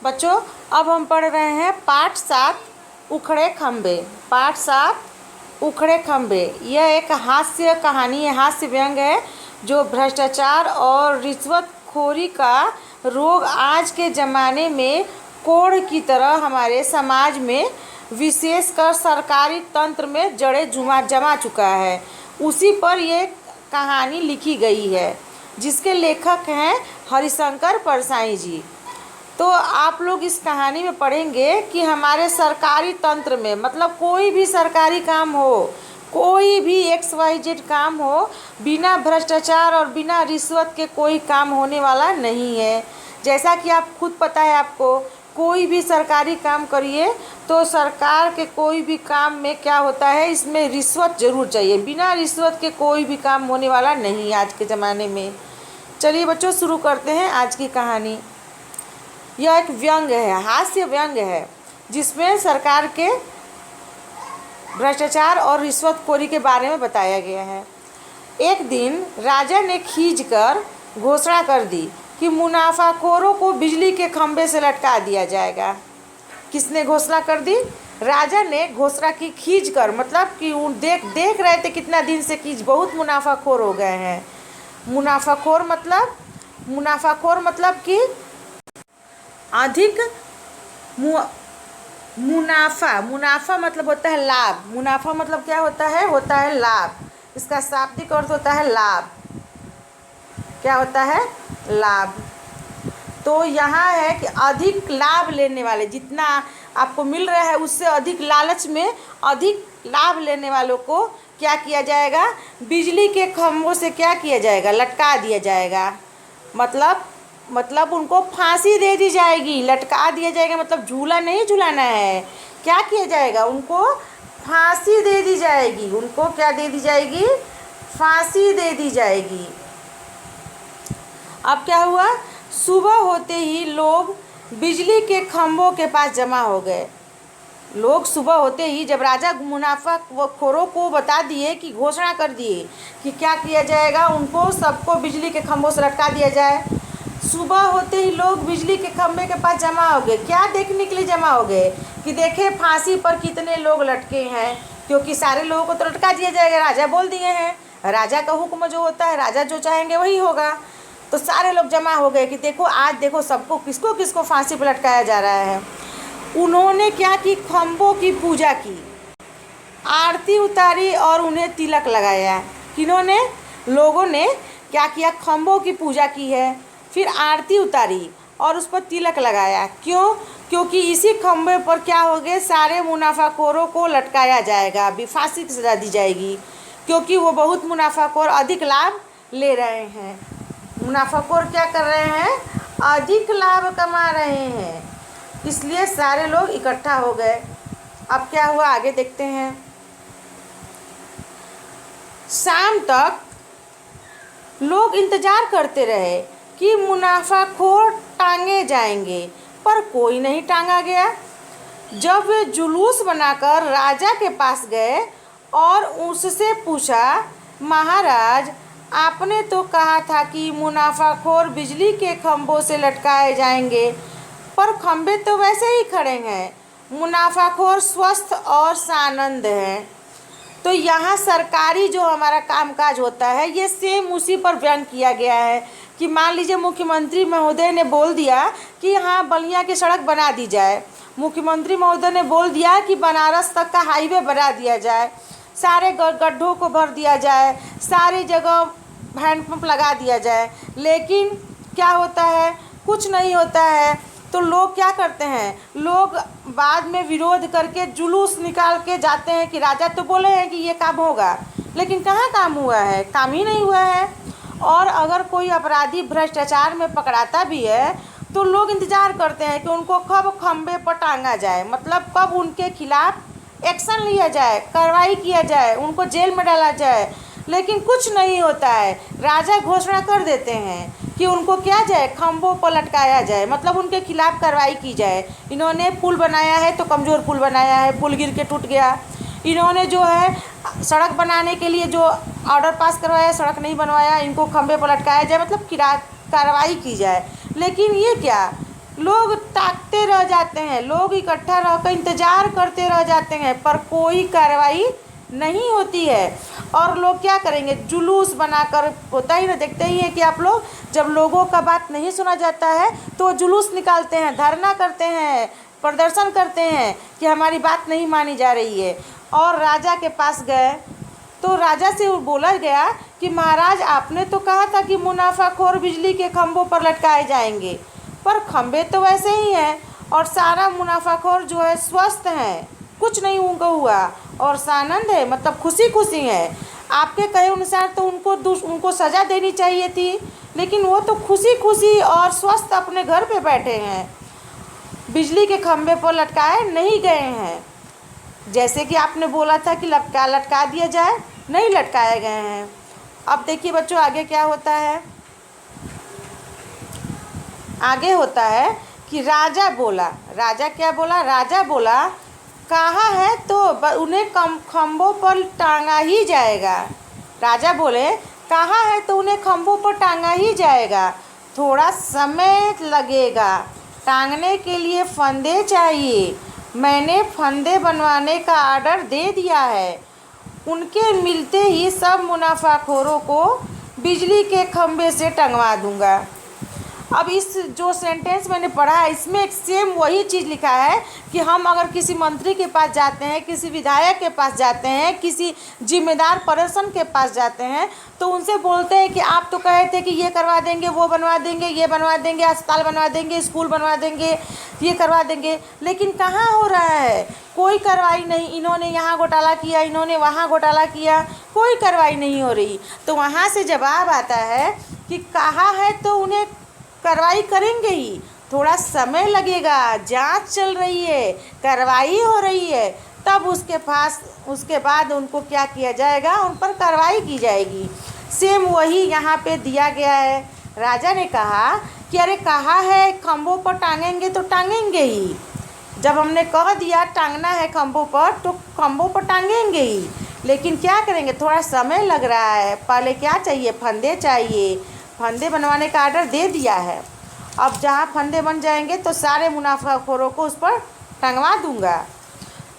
बच्चों, अब हम पढ़ रहे हैं पाठ 7 उखड़े खम्भे। पाठ 7 उखड़े खम्भे यह एक हास्य कहानी है, हास्य व्यंग है जो भ्रष्टाचार और रिश्वतखोरी का रोग आज के ज़माने में कोढ़ की तरह हमारे समाज में विशेषकर सरकारी तंत्र में जड़ें जमा चुका है। उसी पर यह कहानी लिखी गई है जिसके लेखक हैं हरिशंकर परसाई जी। तो आप लोग इस कहानी में पढ़ेंगे कि हमारे सरकारी तंत्र में, मतलब कोई भी सरकारी काम हो, कोई भी XYZ काम हो, बिना भ्रष्टाचार और बिना रिश्वत के कोई काम होने वाला नहीं है। जैसा कि आप खुद पता है, आपको कोई भी सरकारी काम करिए तो सरकार के कोई भी काम में क्या होता है, इसमें रिश्वत ज़रूर चाहिए। बिना रिश्वत के कोई भी काम होने वाला नहीं है आज के ज़माने में। चलिए बच्चों, शुरू करते हैं आज की कहानी। यह एक व्यंग है, हास्य व्यंग है, जिसमें सरकार के भ्रष्टाचार और रिश्वतखोरी के बारे में बताया गया है। एक दिन राजा ने खींचकर घोषणा कर दी कि मुनाफाखोरों को बिजली के खंभे से लटका दिया जाएगा। किसने घोषणा कर दी? राजा ने घोषणा की खींचकर, मतलब कि देख रहे थे कितना दिन से कि बहुत मुनाफाखोर हो गए हैं। मुनाफाखोर मतलब कि अधिक मुनाफा मतलब होता है लाभ। मुनाफा मतलब क्या होता है लाभ। इसका शाब्दिक अर्थ होता है लाभ। क्या होता है? लाभ। तो यहाँ है कि अधिक लाभ लेने वाले, जितना आपको मिल रहा है उससे अधिक लालच में अधिक लाभ लेने वालों को क्या किया जाएगा? बिजली के खंभों से क्या किया जाएगा? लटका दिया जाएगा। मतलब उनको फांसी दे दी जाएगी, लटका दिया जाएगा। मतलब झूला नहीं झुलाना है, क्या किया जाएगा? उनको फांसी दे दी जाएगी। उनको क्या दे दी जाएगी? फांसी दे दी जाएगी। अब क्या हुआ? सुबह होते ही लोग बिजली के खंभों के पास जमा हो गए। लोग सुबह होते ही, जब राजा मुनाफाखोरों को बता दिए कि घोषणा कर दिए कि क्या किया जाएगा, उनको सबको बिजली के खंभों से लटका दिया जाए। सुबह होते ही लोग बिजली के खंभे के पास जमा हो गए। क्या देखने के लिए जमा हो गए? कि देखे फांसी पर कितने लोग लटके हैं, क्योंकि सारे लोगों को तो लटका दिया जाएगा, राजा बोल दिए हैं। राजा का हुक्म जो होता है, राजा जो चाहेंगे वही होगा। तो सारे लोग जमा हो गए कि देखो आज देखो सबको किसको किसको फांसी पर लटकाया जा रहा है। उन्होंने क्या की? खंभों की पूजा की, आरती उतारी और उन्हें तिलक लगाया। किन्होंने? लोगों ने क्या किया? खंभों की पूजा की है, फिर आरती उतारी और उस पर तिलक लगाया। क्यों? क्योंकि इसी खंभे पर क्या हो गए? सारे मुनाफाखोरों को लटकाया जाएगा, अभी फांसी की सजा दी जाएगी, क्योंकि वो बहुत मुनाफाखोर अधिक लाभ ले रहे हैं। मुनाफाखोर क्या कर रहे हैं? अधिक लाभ कमा रहे हैं, इसलिए सारे लोग इकट्ठा हो गए। अब क्या हुआ आगे देखते हैं। शाम तक लोग इंतजार करते रहे कि मुनाफाखोर टांगे जाएंगे, पर कोई नहीं टांगा गया। जब वे जुलूस बनाकर राजा के पास गए और उससे पूछा, महाराज आपने तो कहा था कि मुनाफाखोर बिजली के खंभों से लटकाए जाएंगे, पर खंभे तो वैसे ही खड़े हैं। मुनाफाखोर स्वस्थ और सानंद हैं। तो यहाँ सरकारी जो हमारा कामकाज होता है, ये सेम उसी पर व्यंग किया गया है कि मान लीजिए मुख्यमंत्री महोदय ने बोल दिया कि हाँ बलिया की सड़क बना दी जाए। मुख्यमंत्री महोदय ने बोल दिया कि बनारस तक का हाईवे बना दिया जाए, सारे गड्ढों को भर दिया जाए, सारी जगह हैंडपम्प लगा दिया जाए। लेकिन क्या होता है? कुछ नहीं होता है। तो लोग क्या करते हैं? लोग बाद में विरोध करके जुलूस निकाल के जाते हैं कि राजा तो बोले हैं कि ये काम होगा, लेकिन कहाँ काम हुआ है? काम ही नहीं हुआ है। और अगर कोई अपराधी भ्रष्टाचार में पकड़ाता भी है तो लोग इंतज़ार करते हैं कि उनको कब खंभे पर टांगा जाए, मतलब कब उनके खिलाफ एक्शन लिया जाए, कार्रवाई किया जाए, उनको जेल में डाला जाए। लेकिन कुछ नहीं होता है। राजा घोषणा कर देते हैं कि उनको क्या जाए? खंभों पर लटकाया जाए, मतलब उनके खिलाफ कार्रवाई की जाए। इन्होंने पुल बनाया है तो कमज़ोर पुल बनाया है, पुल गिर के टूट गया। इन्होंने जो है सड़क बनाने के लिए जो ऑर्डर पास करवाया, सड़क नहीं बनवाया, इनको खंभे पर लटकाया जाए, मतलब कार्रवाई की जाए। लेकिन ये क्या? लोग ताकते रह जाते हैं, लोग इकट्ठा रहकर इंतज़ार करते रह जाते हैं, पर कोई कार्रवाई नहीं होती है। और लोग क्या करेंगे, जुलूस बनाकर, होता ही ना, देखते ही है कि आप लोग, जब लोगों का बात नहीं सुना जाता है तो जुलूस निकालते हैं, धरना करते हैं, प्रदर्शन करते हैं कि हमारी बात नहीं मानी जा रही है। और राजा के पास गए तो राजा से बोला गया कि महाराज, आपने तो कहा था कि मुनाफाखोर बिजली के खंभों पर लटकाए जाएंगे, पर खंभे तो वैसे ही हैं और सारा मुनाफाखोर जो है स्वस्थ हैं, कुछ नहीं उनका हुआ और सानंद है, मतलब खुशी खुशी है। आपके कहे अनुसार तो उनको सज़ा देनी चाहिए थी, लेकिन वो तो खुशी खुशी और स्वस्थ अपने घर पे बैठे हैं, बिजली के खंभे पर लटकाए नहीं गए हैं। जैसे कि आपने बोला था कि लटका दिया जाए, नहीं लटकाए गए हैं। अब देखिए बच्चों, आगे क्या होता है। आगे होता है कि राजा बोला, राजा क्या बोला, राजा बोला कहा है तो उन्हें खंभों पर टांगा ही जाएगा। राजा बोले कहा है तो उन्हें खंभों पर टांगा ही जाएगा, थोड़ा समय लगेगा, टांगने के लिए फंदे चाहिए, मैंने फंदे बनवाने का आर्डर दे दिया है, उनके मिलते ही सब मुनाफाखोरों को बिजली के खंभे से टंगवा दूंगा। अब इस जो सेंटेंस मैंने पढ़ा है, इसमें एक सेम वही चीज़ लिखा है कि हम अगर किसी मंत्री के पास जाते हैं, किसी विधायक के पास जाते हैं, किसी जिम्मेदार पर्सन के पास जाते हैं, तो उनसे बोलते हैं कि आप तो कहे थे कि ये करवा देंगे, वो बनवा देंगे, ये बनवा देंगे, अस्पताल बनवा देंगे, स्कूल बनवा देंगे, ये करवा देंगे, लेकिन कहाँ हो रहा है, कोई कार्रवाई नहीं। इन्होंने यहाँ घोटाला किया, इन्होंने वहाँ घोटाला किया, कोई कार्रवाई नहीं हो रही। तो वहाँ से जवाब आता है कि कहा है तो उन्हें कार्रवाई करेंगे ही, थोड़ा समय लगेगा, जांच चल रही है, कार्रवाई हो रही है, तब उसके बाद उनको क्या किया जाएगा, उन पर कार्रवाई की जाएगी। सेम वही यहाँ पे दिया गया है। राजा ने कहा कि अरे कहा है खंभों पर टांगेंगे तो टांगेंगे ही, जब हमने कह दिया टांगना है खंभों पर तो खंभों पर टांगेंगे ही, लेकिन क्या करेंगे, थोड़ा समय लग रहा है, पहले क्या चाहिए, फंदे चाहिए, फंदे बनवाने का आर्डर दे दिया है। अब जहाँ फंदे बन जाएंगे तो सारे मुनाफाखोरों को उस पर टंगवा दूंगा।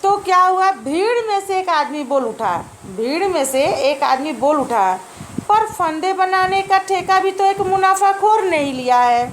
तो क्या हुआ, भीड़ में से एक आदमी बोल उठा, भीड़ में से एक आदमी बोल उठा, पर फंदे बनाने का ठेका भी तो एक मुनाफाखोर ने ही लिया है।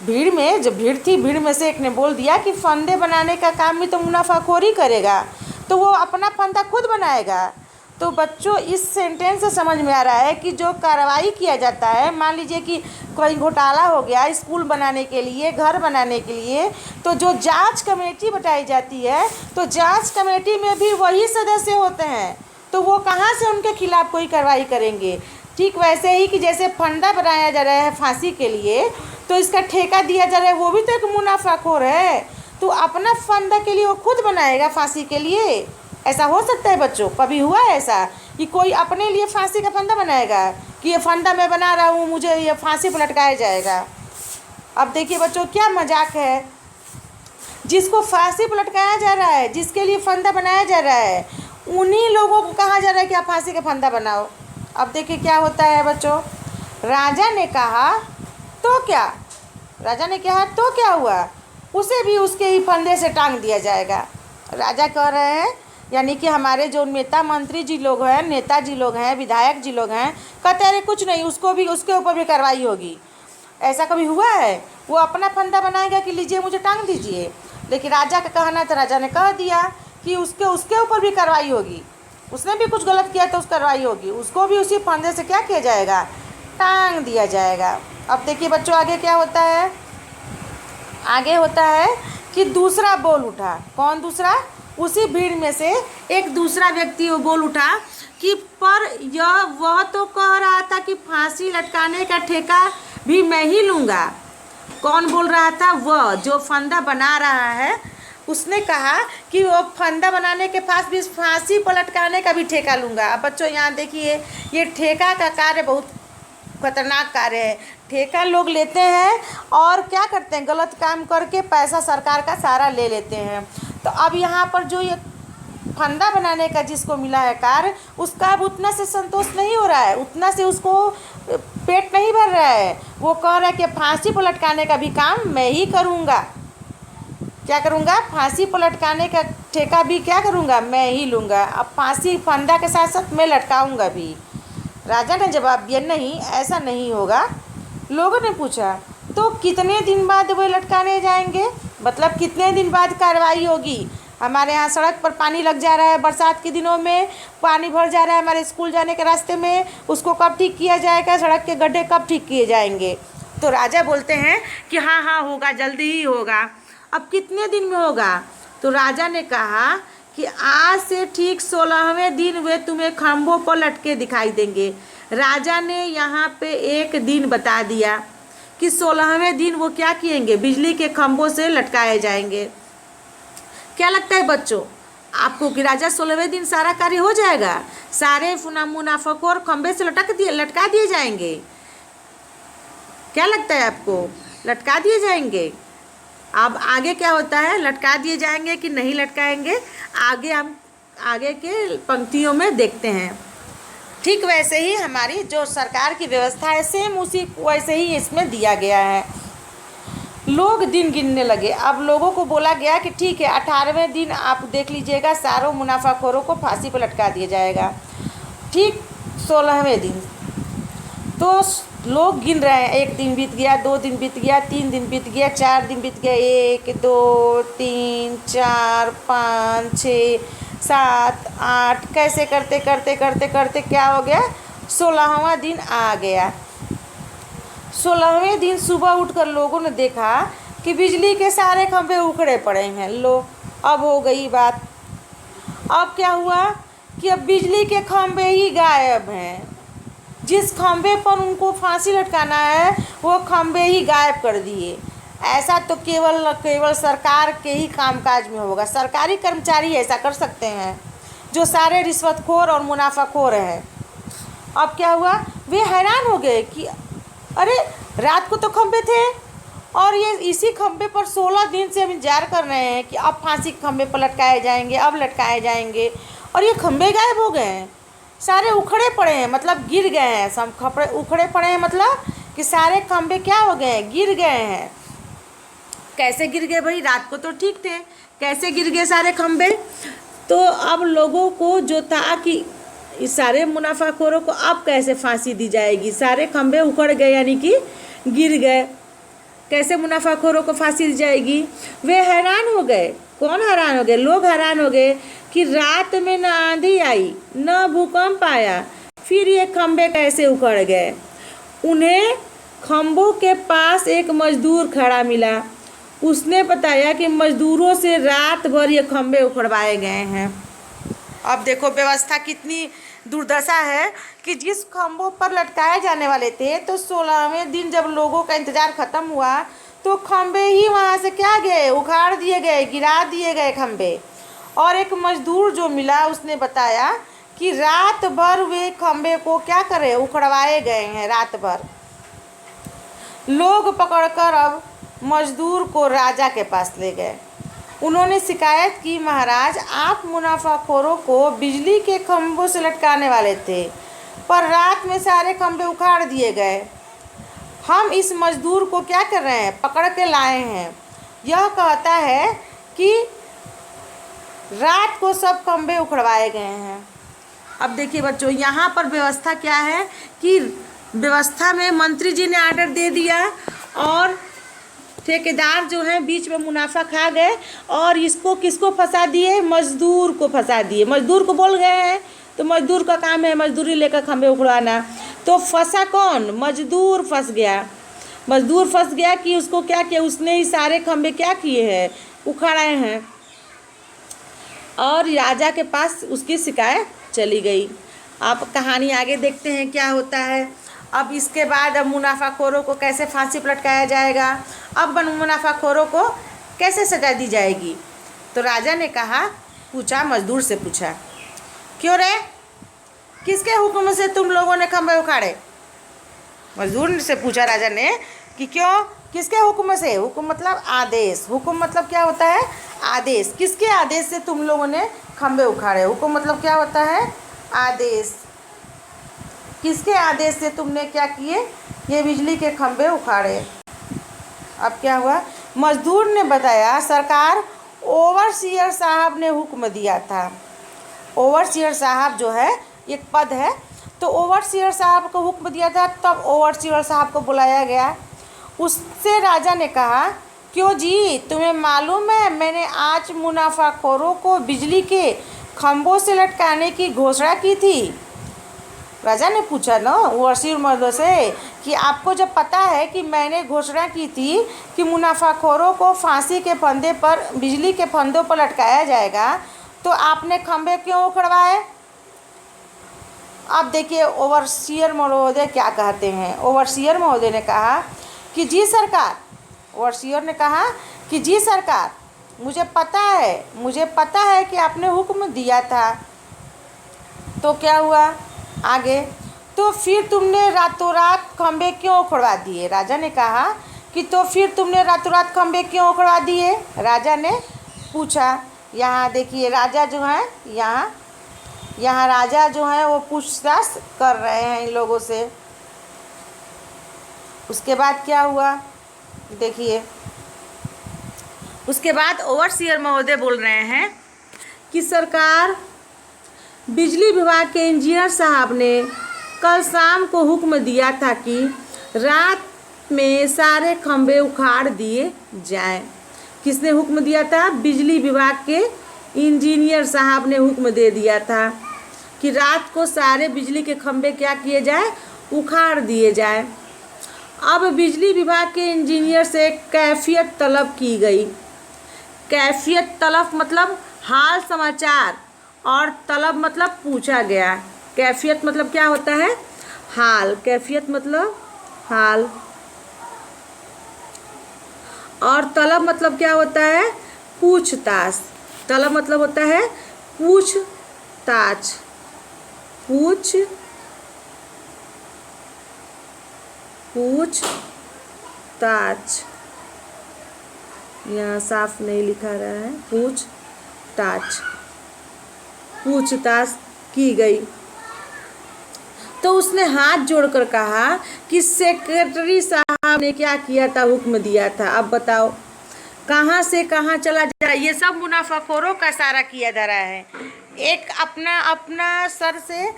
भीड़ में जब भीड़ थी, भीड़ में से एक ने बोल दिया कि फंदे बनाने का काम भी तो मुनाफाखोर ही करेगा, तो वो अपना फंदा खुद बनाएगा। तो बच्चों, इस सेंटेंस से समझ में आ रहा है कि जो कार्रवाई किया जाता है, मान लीजिए कि कोई घोटाला हो गया स्कूल बनाने के लिए, घर बनाने के लिए, तो जो जांच कमेटी बताई जाती है, तो जांच कमेटी में भी वही सदस्य होते हैं, तो वो कहाँ से उनके खिलाफ़ कोई कार्रवाई करेंगे। ठीक वैसे ही कि जैसे फंदा बनाया जा रहा है फांसी के लिए, तो इसका ठेका दिया जा रहा है, वो भी तो एक मुनाफाखोर है, तो अपना फंदा के लिए वो खुद बनाएगा फांसी के लिए। ऐसा हो सकता है बच्चों, कभी हुआ है ऐसा कि कोई अपने लिए फांसी का फंदा बनाएगा कि ये फंदा मैं बना रहा हूँ, मुझे ये फांसी पर लटकाया जाएगा। अब देखिए बच्चों, क्या मजाक है, जिसको फांसी पर लटकाया जा रहा है, जिसके लिए फंदा बनाया जा रहा है, उन्हीं लोगों को कहा जा रहा है कि आप फांसी का फंदा बनाओ। अब देखिए क्या होता है बच्चों, राजा ने कहा तो क्या, राजा ने कहा तो क्या हुआ, उसे भी उसके ही फंदे से टांग दिया जाएगा। राजा कह रहे हैं, यानी कि हमारे जो नेता मंत्री जी लोग हैं, नेताजी लोग हैं, विधायक जी लोग हैं, कहते अरे कुछ नहीं, उसको भी, उसके ऊपर भी कार्रवाई होगी। ऐसा कभी हुआ है, वो अपना फंदा बनाएगा कि लीजिए मुझे टांग दीजिए, लेकिन राजा का कहना था, राजा ने कह दिया कि उसके ऊपर भी कार्रवाई होगी, उसने भी कुछ गलत किया तो उस कार्रवाई होगी, उसको भी उसी फंदे से क्या किया जाएगा, टांग दिया जाएगा। अब देखिए बच्चों, आगे क्या होता है, आगे होता है कि दूसरा बोल उठा। कौन दूसरा, उसी भीड़ में से एक दूसरा व्यक्ति वो बोल उठा कि पर वह तो कह रहा था कि फांसी लटकाने का ठेका भी मैं ही लूँगा। कौन बोल रहा था, वह जो फंदा बना रहा है, उसने कहा कि वो फंदा बनाने के पास भी फांसी पर लटकाने का भी ठेका लूँगा। अब बच्चों यहाँ देखिए, ये ठेका का कार्य बहुत खतरनाक कार्य है। ठेका लोग लेते हैं और क्या करते हैं, गलत काम करके पैसा सरकार का सारा ले लेते हैं। तो अब यहाँ पर जो ये फंदा बनाने का जिसको मिला है कार्य, उसका अब उतना से संतोष नहीं हो रहा है, उतना से उसको पेट नहीं भर रहा है, वो कह रहा है कि फांसी पर लटकाने का भी काम मैं ही करूँगा। क्या करूँगा? फांसी पर लटकाने का ठेका भी क्या करूँगा? मैं ही लूँगा। अब फांसी फंदा के साथ साथ मैं लटकाऊँगा भी। राजा ने जवाब दिया, नहीं ऐसा नहीं होगा। लोगों ने पूछा, तो कितने दिन बाद वे लटकाने जाएंगे? मतलब कितने दिन बाद कार्रवाई होगी? हमारे यहाँ सड़क पर पानी लग जा रहा है, बरसात के दिनों में पानी भर जा रहा है हमारे स्कूल जाने के रास्ते में, उसको कब ठीक किया जाएगा? सड़क के गड्ढे कब ठीक किए जाएंगे? तो राजा बोलते हैं कि हाँ हाँ होगा, जल्दी ही होगा। अब कितने दिन में होगा? तो राजा ने कहा कि आज से ठीक 16वें दिन वे तुम्हें खंभों पर लटके दिखाई देंगे। राजा ने यहाँ पे एक दिन बता दिया कि 16वें दिन वो क्या किएंगे? बिजली के खंभों से लटकाए जाएंगे। क्या लगता है बच्चों आपको कि राजा 16वें दिन सारा कार्य हो जाएगा? सारे मुनाफाखोर खंभे से लटका दिए जाएंगे? क्या लगता है आपको? लटका दिए जाएंगे? अब आगे क्या होता है? लटका दिए जाएंगे कि नहीं लटकाएंगे, आगे हम आगे के पंक्तियों में देखते हैं। ठीक वैसे ही हमारी जो सरकार की व्यवस्था है सेम उसी वैसे ही इसमें दिया गया है। लोग दिन गिनने लगे। अब लोगों को बोला गया कि ठीक है 18वें दिन आप देख लीजिएगा, सारों मुनाफाखोरों को फांसी पर लटका दिया जाएगा। ठीक 16वें दिन तो लोग गिन रहे हैं। 1 दिन बीत गया, 2 दिन बीत गया, 3 दिन बीत गया, 4 दिन बीत गया, 1 2 3 4 5 6 7 8 कैसे करते करते करते करते क्या हो गया? 16वां दिन आ गया। 16वें दिन सुबह उठकर लोगों ने देखा कि बिजली के सारे खंभे उखड़े पड़े हैं। लो, अब हो गई बात। अब क्या हुआ कि अब बिजली के खंभे ही गायब हैं। जिस खंभे पर उनको फांसी लटकाना है वो खंभे ही गायब कर दिए। ऐसा तो केवल सरकार के ही कामकाज में होगा। सरकारी कर्मचारी ऐसा कर सकते हैं जो सारे रिश्वतखोर और मुनाफाखोर हैं। अब क्या हुआ? वे हैरान हो गए कि अरे रात को तो खंभे थे और ये इसी खंभे पर 16 दिन से हम इंतजार कर रहे हैं कि अब फांसी के खंभे पर लटकाए जाएंगे, अब लटकाए जाएंगे, और ये खंभे गायब हो गए हैं, सारे उखड़े पड़े हैं, मतलब गिर गए हैं। सब खपड़े उखड़े पड़े हैं मतलब कि सारे खंभे क्या हो गए हैं? गिर गए हैं। कैसे गिर गए भाई? रात को तो ठीक थे, कैसे गिर गए सारे खंभे? तो अब लोगों को जो था कि इस सारे मुनाफाखोरों को अब कैसे फांसी दी जाएगी? सारे खंभे उखड़ गए यानी कि गिर गए, कैसे मुनाफाखोरों को फांसी दी जाएगी? वे हैरान हो गए। कौन हैरान हो गए? लोग हैरान हो गए कि रात में न आंधी आई न भूकंप आया, फिर ये खंभे कैसे उखड़ गए? उन्हें खंभों के पास एक मजदूर खड़ा मिला। उसने बताया कि मजदूरों से रात भर ये खंभे उखड़वाए गए हैं। अब देखो व्यवस्था कितनी दुर्दशा है कि जिस खंभों पर लटकाए जाने वाले थे तो 16वें दिन जब लोगों का इंतज़ार ख़त्म हुआ तो खंभे ही वहाँ से क्या गए? उखाड़ दिए गए, गिरा दिए गए खंभे। और एक मजदूर जो मिला उसने बताया कि रात भर वे खंभे को क्या करे? उखड़वाए गए हैं रात भर। लोग पकड़कर अब मजदूर को राजा के पास ले गए। उन्होंने शिकायत की, महाराज आप मुनाफाखोरों को बिजली के खंभों से लटकाने वाले थे पर रात में सारे खंभे उखाड़ दिए गए। हम इस मजदूर को क्या कर रहे हैं? पकड़ के लाए हैं। यह कहता है कि रात को सब खंभे उखड़वाए गए हैं। अब देखिए बच्चों, यहाँ पर व्यवस्था क्या है कि व्यवस्था में मंत्री जी ने आर्डर दे दिया और ठेकेदार जो हैं बीच में मुनाफा खा गए और इसको किसको फंसा दिए? मजदूर को फंसा दिए। मजदूर को बोल गए हैं तो मजदूर का काम है मजदूरी लेकर खंभे उखड़वाना। तो फंसा कौन? मजदूर फंस गया। मजदूर फंस गया कि उसको क्या किया? उसने ही सारे खंभे क्या किए हैं? उखाड़ाए हैं। और राजा के पास उसकी शिकायत चली गई। आप कहानी आगे देखते हैं क्या होता है। अब इसके बाद अब मुनाफाखोरों को कैसे फांसी पर लटकाया जाएगा, अब मुनाफाखोरों को कैसे सजा दी जाएगी? तो राजा ने कहा, पूछा, मजदूर से पूछा, क्यों रे, किसके हुक्म से तुम लोगों ने खंभे उखाड़े? मजदूर से पूछा राजा ने कि क्यों, किसके हुक्म से? हुक्म मतलब आदेश। हुक्म मतलब क्या होता है? आदेश। किसके आदेश से तुम लोगों ने खंभे उखाड़े? हुक्म मतलब क्या होता है? आदेश। किसके आदेश से तुमने क्या किए, ये बिजली के खंभे उखाड़े। अब क्या हुआ, मजदूर ने बताया सरकार ओवरसीयर साहब ने हुक्म दिया था। ओवरसीयर साहब जो है एक पद है, तो ओवरसीयर साहब को हुक्म दिया था, तब ओवरसीयर साहब को बुलाया गया। उससे राजा ने कहा, क्यों जी, तुम्हें मालूम है मैंने आज मुनाफाखोरों को बिजली के खंभों से लटकाने की घोषणा की थी। राजा ने पूछा ना ओवरसीयर मर्दों से कि आपको जब पता है कि मैंने घोषणा की थी कि मुनाफाखोरों को फांसी के फंदे पर, बिजली के फंदों पर लटकाया जाएगा, तो आपने खंभे क्यों उखड़वाए। अब देखिए ओवरसीयर महोदय क्या कहते हैं। ओवरसीयर महोदय ने कहा कि जी सरकार, ओवरसीयर ने कहा कि जी सरकार, मुझे पता है कि आपने हुक्म दिया था। तो क्या हुआ आगे, तो फिर तुमने रातों रात खंभे क्यों उखड़वा दिए। राजा ने कहा कि तो फिर तुमने रातों रात खंभे क्यों उखड़वा दिए, राजा ने पूछा। यहाँ देखिए राजा जो है, यहाँ राजा जो है वो पूछताछ कर रहे हैं इन लोगों से। उसके बाद क्या हुआ देखिए, उसके बाद ओवरसीयर महोदय बोल रहे हैं कि सरकार, बिजली विभाग के इंजीनियर साहब ने कल शाम को हुक्म दिया था कि रात में सारे खंभे उखाड़ दिए जाएं। किसने हुक्म दिया था, बिजली विभाग के इंजीनियर साहब ने हुक्म दे दिया था कि रात को सारे बिजली के खंभे क्या किए जाए, उखाड़ दिए जाए। अब बिजली विभाग के इंजीनियर से कैफियत तलब की गई। कैफियत तलब मतलब हाल समाचार, और तलब मतलब पूछा गया। कैफियत मतलब क्या होता है, हाल। कैफियत मतलब हाल, और तलब मतलब क्या होता है, पूछताछ। तलब मतलब होता है पूछताछ, पूछताछ। यहाँ साफ नहीं लिखा रहा है, पूछताछ की गई। तो उसने हाथ जोड़कर कहा कि सेक्रेटरी साहब ने क्या किया था, हुक्म दिया था। अब बताओ कहाँ से कहाँ चला जा रहा है। ये सब मुनाफाखोरों का सारा किया जा रहा है। एक अपना सर से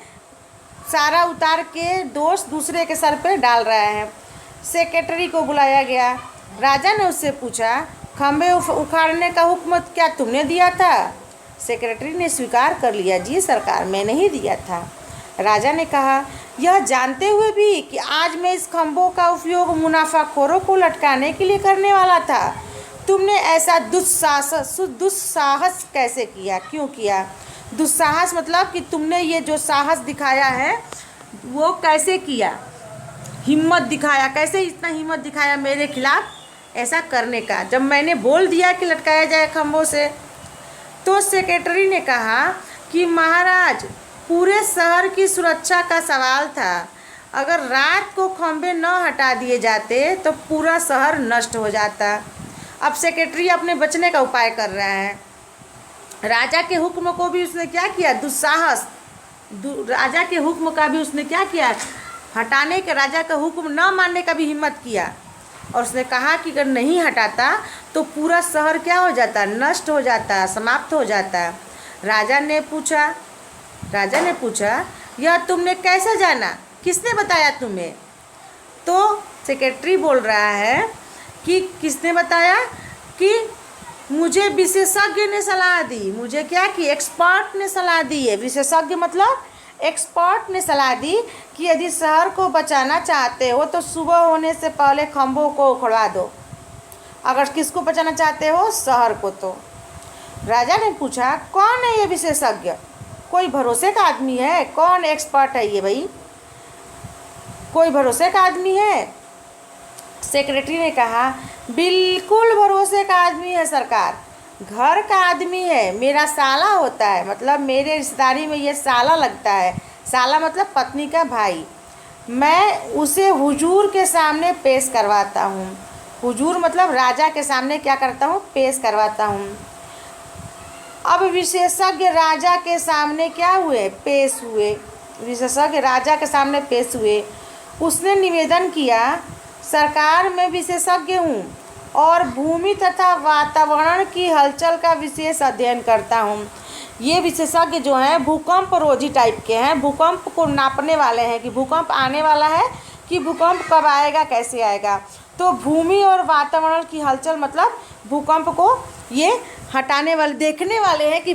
सारा उतार के दोष दूसरे के सर पे डाल रहा है। सेक्रेटरी को बुलाया गया। राजा ने उससे पूछा, खंभे उखाड़ने का हुक्म क्या तुमने दिया था। सेक्रेटरी ने स्वीकार कर लिया, जी सरकार, मैंने ही दिया था। राजा ने कहा, यह जानते हुए भी कि आज मैं इस खंभों का उपयोग मुनाफाखोरों को लटकाने के लिए करने वाला था, तुमने ऐसा दुस्साहस कैसे किया, क्यों किया। दुस्साहस मतलब कि तुमने ये जो साहस दिखाया है वो कैसे किया, हिम्मत दिखाया, कैसे इतना हिम्मत दिखाया मेरे खिलाफ ऐसा करने का, जब मैंने बोल दिया कि लटकाया जाए खंभों से। तो सेक्रेटरी ने कहा कि महाराज, पूरे शहर की सुरक्षा का सवाल था। अगर रात को खंभे न हटा दिए जाते तो पूरा शहर नष्ट हो जाता। अब सेक्रेटरी अपने बचने का उपाय कर रहा है। राजा के हुक्म को भी उसने क्या किया, दुस्साहस। राजा के हुक्म का भी उसने क्या किया, हटाने के, राजा का हुक्म न मानने का भी हिम्मत किया। और उसने कहा कि अगर नहीं हटाता तो पूरा शहर क्या हो जाता, नष्ट हो जाता, समाप्त हो जाता। राजा ने पूछा, यह तुमने कैसे जाना, किसने बताया तुम्हें। तो सेक्रेटरी बोल रहा है कि किसने बताया, कि मुझे विशेषज्ञ ने सलाह दी। मुझे क्या कि एक्सपर्ट ने सलाह दी है। विशेषज्ञ मतलब एक्सपर्ट ने सलाह दी कि यदि शहर को बचाना चाहते हो तो सुबह होने से पहले खंभों को उखड़वा दो। अगर किसको बचाना चाहते हो, शहर को। तो राजा ने पूछा, कौन है ये विशेषज्ञ, कोई भरोसे का आदमी है, कौन एक्सपर्ट है ये भाई, कोई भरोसे का आदमी है। सेक्रेटरी ने कहा, बिल्कुल भरोसे का आदमी है सरकार, घर का आदमी है, मेरा साला होता है, मतलब मेरे रिश्तेदारी में ये साला लगता है। साला मतलब पत्नी का भाई। मैं उसे हुजूर के सामने पेश करवाता हूँ। हुजूर मतलब राजा के सामने क्या करता हूँ, पेश करवाता हूँ। अब विशेषज्ञ राजा के सामने क्या हुए, पेश हुए। विशेषज्ञ राजा के सामने पेश हुए। उसने निवेदन किया, सरकार में विशेषज्ञ हूँ और भूमि तथा वातावरण की हलचल का विशेष अध्ययन करता हूँ। ये विशेषज्ञ जो हैं भूकंप रोधी टाइप के हैं, भूकंप को नापने वाले हैं कि भूकंप आने वाला है कि भूकंप कब आएगा, कैसे आएगा। तो भूमि और वातावरण की हलचल मतलब भूकंप को ये हटाने वाले, देखने वाले हैं कि